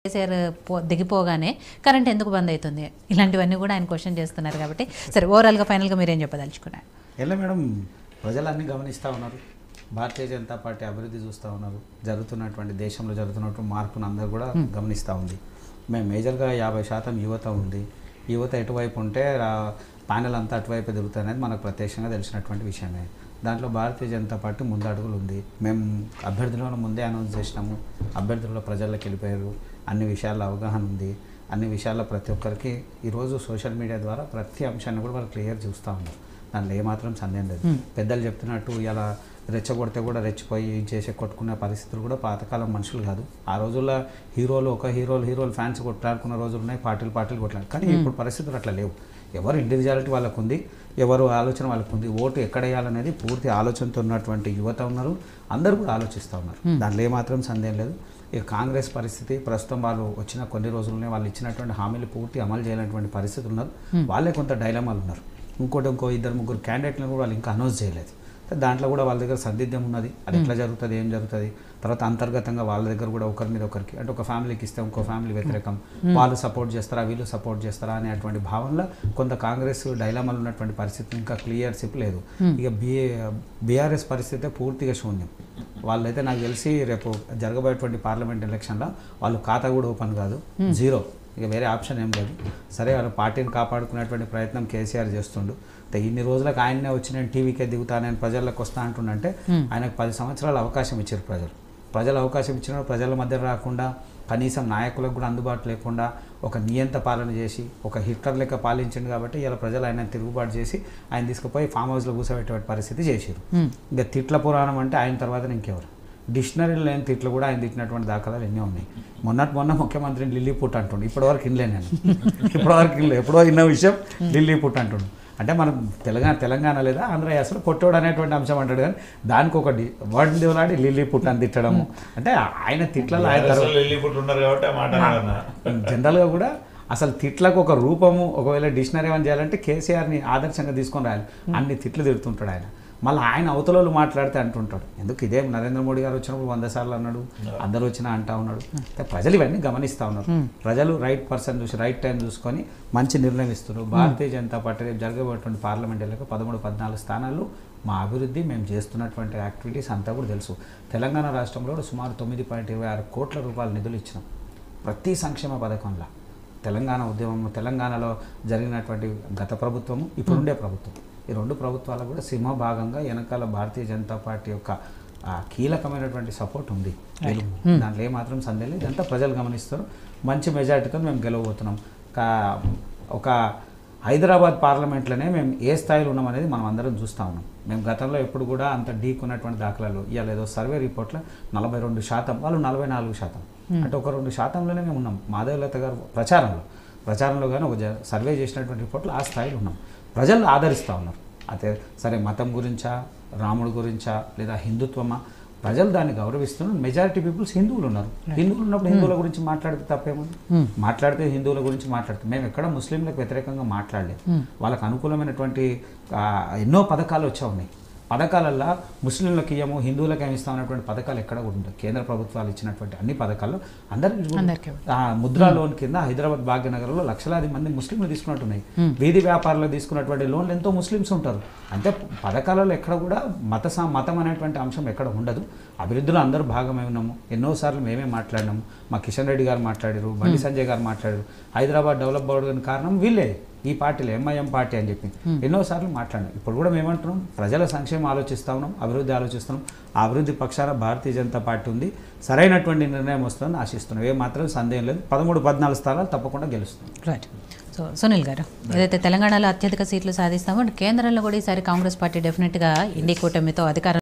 KCR దిగిపోగానే current ఎందుకు బంద్ అవుతుంది, ఇలాంటివన్నీ కూడా ఆయన క్వశ్చన్ చేస్తున్నారు. కాబట్టి సరే, ఓవరాల్గా ఫైనల్గా మీరేం చెప్పదలుచుకున్నారు? ఎలా మేడం, ప్రజలన్నీ గమనిస్తూ ఉన్నారు, భారతీయ జనతా పార్టీ అభివృద్ధి చూస్తూ ఉన్నారు, జరుగుతున్నటువంటి దేశంలో జరుగుతున్నటువంటి మార్పును అందరూ కూడా గమనిస్తూ ఉంది. మేము మేజర్గా 50% యువత ఉంది. యువత ఎటువైపు ఉంటే ప్యానెల్ అంతా అటువైపు తిరుగుతాయనేది మనకు ప్రత్యక్షంగా తెలిసినటువంటి విషయమే. దాంట్లో భారతీయ జనతా పార్టీ ముందడుగులు ఉంది. మేము అభ్యర్థులను ముందే అనౌన్స్ చేసినాము, అభ్యర్థుల్లో ప్రజల్లోకి వెళ్ళిపోయారు, అన్ని విషయాల్లో అవగాహన ఉంది, అన్ని విషయాల్లో ప్రతి ఒక్కరికి ఈరోజు సోషల్ మీడియా ద్వారా ప్రతి అంశాన్ని కూడా వాళ్ళు క్లియర్ చూస్తూ ఉన్నారు. దాంట్లో ఏమాత్రం సందేహం లేదు. పెద్దలు చెప్తున్నట్టు ఇలా రెచ్చగొడితే కూడా రెచ్చిపోయి చేసే కొట్టుకునే పరిస్థితులు కూడా పాతకాలం మనుషులు కాదు. ఆ రోజుల్లో హీరోలు ఫ్యాన్స్ కొట్లాడుకున్న రోజులు ఉన్నాయి, పార్టీలు కొట్లాడు. కానీ ఇప్పుడు పరిస్థితులు అట్లా లేవు. ఎవరు ఇండివిజువాలిటీ వాళ్ళకు ఉంది, ఎవరు ఆలోచన వాళ్ళకు ఉంది. ఓటు ఎక్కడ వేయాలనేది పూర్తి ఆలోచనతో ఉన్నటువంటి యువత ఉన్నారు, అందరూ కూడా ఆలోచిస్తూ ఉన్నారు. దాంట్లో ఏమాత్రం సందేహం లేదు. ఇక కాంగ్రెస్ పరిస్థితి ప్రస్తుతం వాళ్ళు వచ్చిన కొన్ని రోజుల్లోనే వాళ్ళు ఇచ్చినటువంటి హామీలు పూర్తి అమలు చేయాలనేటువంటి పరిస్థితులు ఉన్నారు. వాళ్ళే కొంత డైలమాలు ఉన్నారు. ఇంకో 2-3 క్యాండిడేట్లను కూడా వాళ్ళు ఇంకా అనౌన్స్ చేయలేదు. దాంట్లో కూడా వాళ్ళ దగ్గర సందిగ్ధం ఉన్నది. అది ఎట్లా జరుగుతుంది, ఏం జరుగుతుంది, తర్వాత అంతర్గతంగా వాళ్ళ దగ్గర కూడా ఒకరి మీద ఒకరికి, అంటే ఒక ఫ్యామిలీకి ఇస్తే ఇంకో ఫ్యామిలీ వ్యతిరేకం, వాళ్ళు సపోర్ట్ చేస్తారా వీళ్ళు సపోర్ట్ చేస్తారా అనేటువంటి భావనలో కొంత కాంగ్రెస్ డైలామాలు ఉన్నటువంటి పరిస్థితి ఇంకా క్లియర్షిప్ లేదు. ఇక బీఆర్ఎస్ పరిస్థితి పూర్తిగా శూన్యం. వాళ్ళైతే నాకు తెలిసి రేపు జరగబోయేటువంటి పార్లమెంట్ ఎలక్షన్లో వాళ్ళు ఖాతా కూడా ఓపెన్ కాదు, జీరో. ఇక వేరే ఆప్షన్ ఏం లేదు. సరే, వాళ్ళ పార్టీని కాపాడుకునేటువంటి ప్రయత్నం కేసీఆర్ చేస్తుండు. ఇన్ని రోజులకు ఆయన్నే వచ్చి నేను టీవీకే దిగుతా, నేను ప్రజల్లోకి వస్తా అంటుండంటే ఆయనకు 10 సంవత్సరాలు అవకాశం ఇచ్చారు ప్రజలు అవకాశం ఇచ్చినా ప్రజల మధ్య రాకుండా, కనీసం నాయకులకు కూడా అందుబాటు లేకుండా ఒక నియంత పాలన చేసి ఒక హిట్లర్ లెక్క పాలించింది. కాబట్టి ఇలా ప్రజలు ఆయన తిరుగుబాటు చేసి ఆయన తీసుకుపోయి ఫామ్ హౌస్లో కూర్చోబెట్టే పరిస్థితి చేశారు. ఇంకా తిట్ల పురాణం అంటే ఆయన తర్వాత ఇంకెవరు? డిక్షనరీలో లేని తిట్లు కూడా ఆయన తిట్టినటువంటి దాఖలాలు ఎన్నో ఉన్నాయి. మొన్న ముఖ్యమంత్రిని లిల్లీ పుట్ అంటుండు. ఇప్పటివరకు ఇనలే నేను, ఎప్పుడో ఇన్న విషయం లిల్లీ పుట్ అంటుండు. అంటే మనం తెలంగాణ లేదా ఆంధ్ర యాసలో పొట్టోడు అనేటువంటి అంశం అంటాడు, కానీ దానికి ఒక వర్డ్ దేవులాడి లిల్లీ పుట్ అని తిట్టడము. అంటే ఆయన తిట్లలో ఆయన జనరల్గా కూడా అసలు తిట్లకు ఒక రూపము, ఒకవేళ డిక్షనరీ ఏమని చేయాలంటే కేసీఆర్ని ఆదర్శంగా తీసుకొని రాయాలి. అన్ని తిట్లు తిడుతుంటాడు ఆయన. మళ్ళీ ఆయన అవతలలో మాట్లాడితే అంటుంటాడు. ఎందుకు ఇదే నరేంద్ర మోడీ గారు వచ్చినప్పుడు 100 సార్లు అన్నాడు, అందరూ వచ్చినా అంటా ఉన్నాడు. ప్రజలు ఇవన్నీ గమనిస్తూ ఉన్నారు. ప్రజలు రైట్ పర్సన్ చూసి రైట్ టైం చూసుకొని మంచి నిర్ణయం ఇస్తున్నారు. భారతీయ జనతా పార్టీ రేపు జరగబోయేటువంటి పార్లమెంట్ ఎన్నికలకు 13-14 స్థానాలు మా అభివృద్ధి, మేము చేస్తున్నటువంటి యాక్టివిటీస్ అంతా కూడా తెలుసు. తెలంగాణ రాష్ట్రంలో సుమారు 9.26 కోట్ల రూపాయల నిధులు ఇచ్చినాం ప్రతి సంక్షేమ పథకంలో. తెలంగాణ ఉద్యమం, తెలంగాణలో జరిగినటువంటి గత ప్రభుత్వము, ఇప్పుడుండే ప్రభుత్వం, ఈ 2 ప్రభుత్వాలకు కూడా సింహభాగంగా వెనకాల భారతీయ జనతా పార్టీ యొక్క కీలకమైనటువంటి సపోర్ట్ ఉంది. దాంట్లో ఏమాత్రం సందేహం లేదు. ఇదంతా ప్రజలు గమనిస్తారు. మంచి మెజార్టీతో మేము గెలవబోతున్నాం. ఒక హైదరాబాద్ పార్లమెంట్లోనే మేము ఏ స్థాయిలో ఉన్నాం అనేది మనం అందరం చూస్తూ ఉన్నాం. మేము గతంలో ఎప్పుడు కూడా అంత డీకున్నటువంటి దాఖలాలు ఇవాళ ఏదో సర్వే రిపోర్ట్లో 42%, వాళ్ళు 44%, అంటే ఒక 2%లోనే మేము ఉన్నాం. మాధవలత గారు ప్రచారంలో కానీ ఒక సర్వే చేసినటువంటి రిపోర్ట్లో ఆ స్థాయిలో ఉన్నాం. ప్రజలు ఆదరిస్తూ ఉన్నారు. అయితే సరే, మతం గురించా, రాముడి గురించా, లేదా హిందుత్వమా, ప్రజలు దాన్ని గౌరవిస్తున్నారు. మెజారిటీ పీపుల్స్ హిందువులు ఉన్నారు. హిందువులు ఉన్నప్పుడు హిందువుల గురించి మాట్లాడితే తప్పేముంది? మాట్లాడితే హిందువుల గురించి మాట్లాడితే మేము ఎక్కడ ముస్లింలకు వ్యతిరేకంగా మాట్లాడలేదు. వాళ్ళకు అనుకూలమైనటువంటి ఎన్నో పథకాలు వచ్చా ఉన్నాయి. పథకాలల్లో ముస్లింలకు ఇయ్యము, హిందువులకు ఏమి ఇస్తామన్నటువంటి పథకాలు ఎక్కడ కూడా ఉండదు. కేంద్ర ప్రభుత్వాలు ఇచ్చినటువంటి అన్ని పథకాల్లో అందరికీ ముద్రా లోన్ కింద హైదరాబాద్ భాగ్యనగర్లో లక్షలాది మంది ముస్లింలు తీసుకున్నట్టున్నాయి. వీధి వ్యాపారులు తీసుకున్నటువంటి లోన్లు ఎంతో ముస్లిమ్స్ ఉంటారు. అంటే పథకాలలో ఎక్కడ కూడా మతం అనేటువంటి అంశం ఎక్కడ ఉండదు. అభివృద్ధిలో అందరూ భాగమై ఉన్నాము. ఎన్నోసార్లు మేమే మాట్లాడినాము. మా కిషన్ రెడ్డి గారు మాట్లాడారు, బండి సంజయ్ గారు మాట్లాడారు. హైదరాబాద్ డెవలప్ అవ్వడానికి కారణం వీళ్ళే, ఈ పార్టీలో ఎంఐఎం పార్టీ అని చెప్పి ఎన్నోసార్లు మాట్లాడినాం. ఇప్పుడు కూడా మేమంటున్నాం, ప్రజల సంక్షేమం ఆలోచిస్తూ ఉన్నాం, అభివృద్ధి ఆలోచిస్తున్నాం. ఆ అభివృద్ధి పక్షాన భారతీయ జనతా పార్టీ ఉంది. సరైనటువంటి నిర్ణయం వస్తుందని ఆశిస్తున్నాం. ఏమాత్రం సందేహం లేదు. 13-14 స్థానాలు తప్పకుండా గెలుస్తున్నాం. రైట్. సో సునీల్ గారు, ఏదైతే తెలంగాణలో అత్యధిక సీట్లు సాధిస్తామో కేంద్రంలో కూడా ఈసారి కాంగ్రెస్ పార్టీ డెఫినెట్గా ఇండి కూటమితో అధికారం